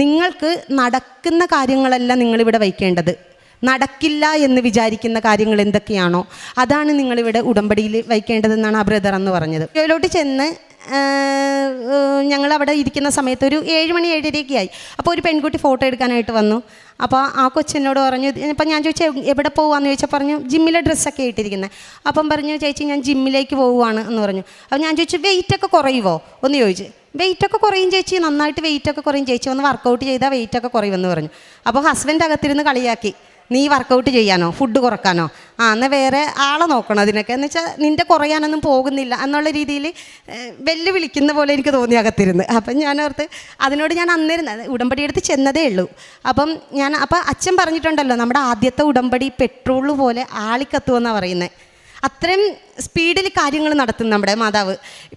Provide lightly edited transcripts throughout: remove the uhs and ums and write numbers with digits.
നിങ്ങൾക്ക് നടക്കുന്ന കാര്യങ്ങളല്ല നിങ്ങളിവിടെ വയ്ക്കേണ്ടത്. നടക്കില്ല എന്ന് വിചാരിക്കുന്ന കാര്യങ്ങൾ എന്തൊക്കെയാണോ അതാണ് നിങ്ങളിവിടെ ഉടമ്പടിയിൽ വയ്ക്കേണ്ടതെന്നാണ് ആ ബ്രദർ എന്ന് പറഞ്ഞത്. ഇതിലോട്ട് ചെന്ന് ഞങ്ങളവിടെ ഇരിക്കുന്ന സമയത്ത് ഒരു 7 മണി 7:30 ആയി. അപ്പോൾ ഒരു പെൺകുട്ടി ഫോട്ടോ എടുക്കാനായിട്ട് വന്നു. അപ്പോൾ ആ കൊച്ചിനോട് പറഞ്ഞു, ഇപ്പം ഞാൻ ചോദിച്ചു എവിടെ പോകുകയെന്ന് ചോദിച്ചാൽ പറഞ്ഞു ജിമ്മിലെ ഡ്രസ്സൊക്കെ ഇട്ടിരിക്കുന്നത്. അപ്പം പറഞ്ഞു ചേച്ചി ഞാൻ ജിമ്മിലേക്ക് പോവുകയാണ് എന്ന് പറഞ്ഞു. അപ്പോൾ ഞാൻ ചോദിച്ചു വെയിറ്റൊക്കെ കുറയുമോ ഒന്ന് ചോദിച്ചു. വെയിറ്റൊക്കെ കുറയും ചേച്ചി, നന്നായിട്ട് വെയിറ്റൊക്കെ കുറയും ചേച്ചി, ഒന്ന് വർക്കൗട്ട് ചെയ്താൽ വെയിറ്റൊക്കെ കുറയുമെന്ന് പറഞ്ഞു. അപ്പോൾ ഹസ്ബൻഡ് അകത്തിരുന്ന് കളിയാക്കി, നീ വർക്കൗട്ട് ചെയ്യാനോ ഫുഡ് കുറക്കാനോ, എന്നാൽ വേറെ ആളെ നോക്കണം അതിനൊക്കെ, എന്ന് വെച്ചാൽ നിൻ്റെ കുറയാനൊന്നും പോകുന്നില്ല എന്നുള്ള രീതിയിൽ വെല്ലുവിളിക്കുന്ന പോലെ എനിക്ക് തോന്നി അകത്തിരുന്ന്. അപ്പം ഞാൻ ഓർത്ത് അതിനോട് ഞാൻ അന്നേരം ഉടമ്പടി എടുത്ത് ചെന്നതേ ഉള്ളൂ. അപ്പോൾ അച്ഛൻ പറഞ്ഞിട്ടുണ്ടല്ലോ നമ്മുടെ ആദ്യത്തെ ഉടമ്പടി പെട്രോൾ പോലെ ആളിക്കത്തുമെന്നാണ് പറയുന്നത്. അത്രയും സ്പീഡിൽ കാര്യങ്ങൾ നടത്തും നമ്മുടെ മാതാവ്,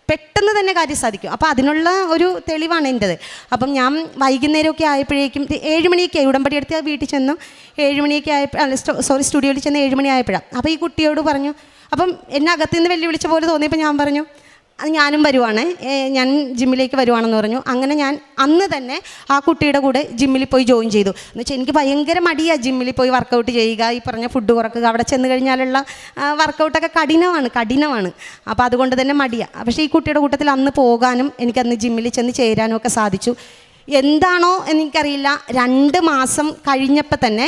പെട്ടെന്ന് തന്നെ കാര്യം സാധിക്കും. അപ്പോൾ അതിനുള്ള ഒരു തെളിവാണ് എൻ്റെത്. അപ്പം ഞാൻ വൈകുന്നേരമൊക്കെ ആയപ്പോഴേക്കും 7 മണിയൊക്കെ ഉടമ്പടി എടുത്ത് വീട്ടിൽ ചെന്നു. 7 മണിയൊക്കെ സ്റ്റുഡിയോയിൽ ചെന്ന് 7 മണി ആയപ്പോഴാണ്. അപ്പോൾ ഈ കുട്ടിയോട് പറഞ്ഞു, അപ്പം എന്നെ അകത്തു നിന്ന് വെല്ലുവിളിച്ച പോലെ തോന്നിയപ്പോൾ ഞാൻ പറഞ്ഞു ഞാനും വരുവാണ്, ഞാൻ ജിമ്മിലേക്ക് വരുവാണെന്ന് പറഞ്ഞു. അങ്ങനെ ഞാൻ അന്ന് തന്നെ ആ കുട്ടിയുടെ കൂടെ ജിമ്മിൽ പോയി ജോയിൻ ചെയ്തു. എന്ന് വെച്ചാൽ എനിക്ക് ഭയങ്കര മടിയാണ് ജിമ്മിൽ പോയി വർക്കൗട്ട് ചെയ്യുക, ഈ പറഞ്ഞ ഫുഡ് കുറക്കുക. അവിടെ ചെന്ന് കഴിഞ്ഞാലുള്ള വർക്കൗട്ടൊക്കെ കഠിനമാണ്. അപ്പോൾ അതുകൊണ്ട് തന്നെ മടിയാണ്. പക്ഷേ ഈ കുട്ടിയുടെ കൂട്ടത്തിൽ അന്ന് പോകാനും എനിക്കന്ന് ജിമ്മിൽ ചെന്ന് ചേരാനും ഒക്കെ സാധിച്ചു. എന്താണോ എനിക്കറിയില്ല, 2 മാസം കഴിഞ്ഞപ്പോൾ തന്നെ,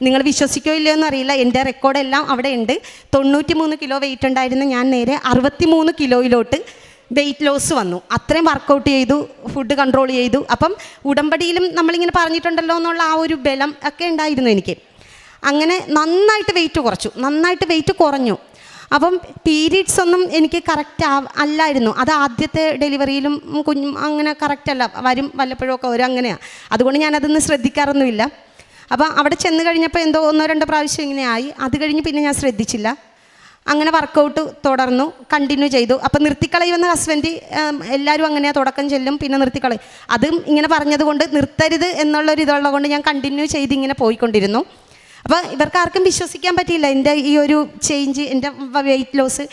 നിങ്ങൾ വിശ്വസിക്കോ ഇല്ലയോ എന്നറിയില്ല, എൻ്റെ റെക്കോർഡെല്ലാം അവിടെ ഉണ്ട്. 93 കിലോ വെയിറ്റ് ഉണ്ടായിരുന്ന ഞാൻ നേരെ 63 കിലോയിലോട്ട് വെയിറ്റ് ലോസ് വന്നു. അത്രയും വർക്കൗട്ട് ചെയ്തു, ഫുഡ് കൺട്രോൾ ചെയ്തു. അപ്പം ഉടമ്പടിയിലും നമ്മളിങ്ങനെ പറഞ്ഞിട്ടുണ്ടല്ലോ എന്നുള്ള ആ ഒരു ബലം ഒക്കെ ഉണ്ടായിരുന്നു എനിക്ക്. അങ്ങനെ നന്നായിട്ട് വെയിറ്റ് കുറഞ്ഞു. അപ്പം പീരീഡ്സ് ഒന്നും എനിക്ക് കറക്റ്റ് അല്ലായിരുന്നു. അത് ആദ്യത്തെ ഡെലിവറിയിലും അങ്ങനെ കറക്റ്റ് അല്ല, വരും വല്ലപ്പോഴും ഒക്കെ വരും, അങ്ങനെയാണ്. അതുകൊണ്ട് ഞാനതൊന്നും ശ്രദ്ധിക്കാറൊന്നുമില്ല. അപ്പോൾ അവിടെ ചെന്ന് കഴിഞ്ഞപ്പോൾ എന്തോ 1-2 പ്രാവശ്യം ഇങ്ങനെ ആയി. അത് കഴിഞ്ഞ് പിന്നെ ഞാൻ ശ്രദ്ധിച്ചില്ല. അങ്ങനെ വർക്കൗട്ട് തുടർന്നു, കണ്ടിന്യൂ ചെയ്തു. അപ്പോൾ നിർത്തിക്കളയുമെന്ന് ഹസ്ബൻഡ്, എല്ലാവരും അങ്ങനെയാണ്, തുടക്കം ചെല്ലും പിന്നെ നിർത്തിക്കളയും. അതും ഇങ്ങനെ പറഞ്ഞതുകൊണ്ട് നിർത്തരുത് എന്നുള്ളൊരു ഇതുള്ളത് കൊണ്ട് ഞാൻ കണ്ടിന്യൂ ചെയ്ത് ഇങ്ങനെ പോയിക്കൊണ്ടിരുന്നു. അപ്പോൾ ഇവർക്കാർക്കും വിശ്വസിക്കാൻ പറ്റിയില്ല എൻ്റെ ഈ ഒരു ചേഞ്ച്, എൻ്റെ വെയിറ്റ് ലോസ്.